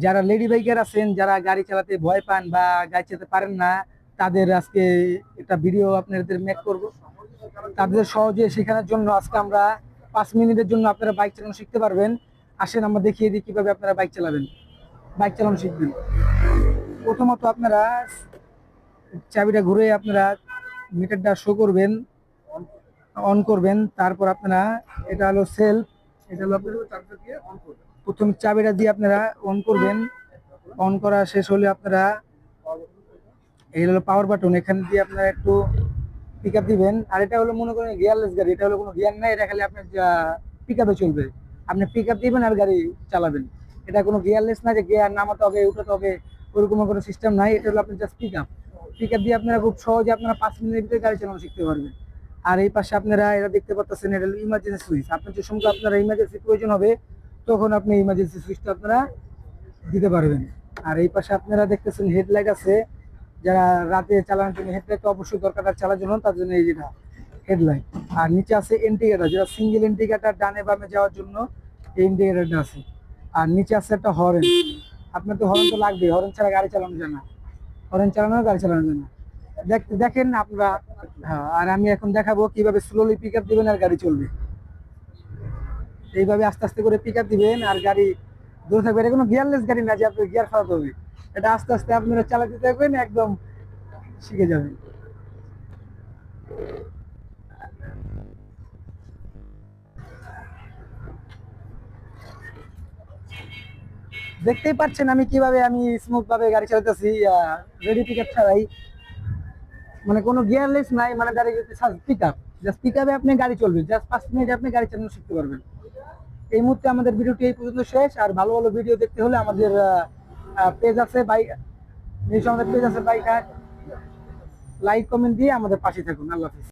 যারা lady biker আছেন, যারা গাড়ি চালাতে ভয় পান বা গাড়ি চালাতে পারেন না, তাদের আজকে একটা ভিডিও আপনাদের মেক করব। তাদের সহজে শেখানোর জন্য আজকে আমরা 5 মিনিটের জন্য আপনারা বাইক চালানো শিখতে পারবেন। আসেন আমরা দেখিয়ে দিই কিভাবে আপনারা বাইক চালাবেন, বাইক চালানো শিখবেন। প্রথমত আপনারা চাবিটা ঘুরে আপনারা মিটারটা শো করবেন, অন করবেন। তারপর আপনারা, এটা হলো সেলফ, এটা হলো আপনার প্রথম চাবিটা দিয়ে আপনারা অন করবেন। অন করা শেষ হলে আপনারা, এই হলো পাওয়ার বাটন, এখানে দিয়ে আপনারা একটু পিক আপ দিবেন। আর এটা হলো মনে করেন গিয়ারলেস গাড়ি, এটা হলো কোনো গিয়ার নাই, এটা খালি আপনার পিক আপে চলবে। আপনি পিক আপ দিবেন আর গাড়ি চালাবেন। এটা কোনো গিয়ারলেস না যে গিয়ার নামাতে হবে উঠাতে হবে, ওরকম কোনো সিস্টেম নাই। এটা হলো আপনার just pick up. Pick up দিয়ে আপনারা খুব সহজে আপনারা 5 মিনিটের ভিতরে গাড়ি চালানো শিখতে পারবেন। আর এই পাশে আপনারা এটা দেখতে পাচ্ছেন, এটা হলো ইমার্জেন্সি সুইচ। আপনার যে সময় আপনারা ইমার্জেন্সি প্রয়োজন হবে তখন আপনি ইমার্জেন্সি সুইচটা আপনারা দিতে পারবেন। আর এই পাশে আপনারা দেখতেছেন হেডলাইট আছে। যারা রাতে চালানোর জন্য হেডলাইট তো অবশ্যই দরকার চালানোর জন্য, তার জন্য এই যেটা হেডলাইট। আর নিচে আছে ইন্ডিকেটর, যেটা সিঙ্গেল ইন্ডিকেটর ডানে বামে যাওয়ার জন্য এই ইন্ডিকেটরটা আছে। আর নিচে আছে একটা হর্ন। আপনার তো হর্ন তো লাগবে, হর্ন ছাড়া গাড়ি চালানো যায় না, হর্ন চালানো গাড়ি চালানো যায় না। দেখেন আপনারা। হ্যাঁ, আর আমি এখন দেখাবো কিভাবে স্লোলি পিক আপ দিবেন আর গাড়ি চলবে। এইভাবে আস্তে আস্তে করে পিক আপ দিবেন আর গাড়ি দূরে থাকবে। এটা কোনো গিয়ারলেস গাড়ি না যে আপনার গিয়ার খাওয়াতে হবে। এটা আস্তে আস্তে আপনারা চালাতে থাকবেন, একদম শিখে যাবেন। দেখতেই পাচ্ছেন আমি কিভাবে আমি স্মুথ ভাবে গাড়ি চালাতেছি, রেডি পিক আপ ছাড়াই। মানে কোনো গিয়ারলেস নাই, মানে গাড়ি পিক আপ, জাস্ট পিক আপে আপনি গাড়ি চলবে। জাস্ট 5 মিনিটে আপনি গাড়ি চালানো শিখতে পারবেন। এই মুহূর্তে আমাদের ভিডিওটি এই পর্যন্ত শেষ। আর ভালো ভালো ভিডিও দেখতে হলে আমাদের পেজ আছে বাইক, নিশ্চয় আমাদের পেজ আছে বাইক। লাইক কমেন্ট দিয়ে আমাদের পাশে থাকুন। আল্লাহ হাফিজ।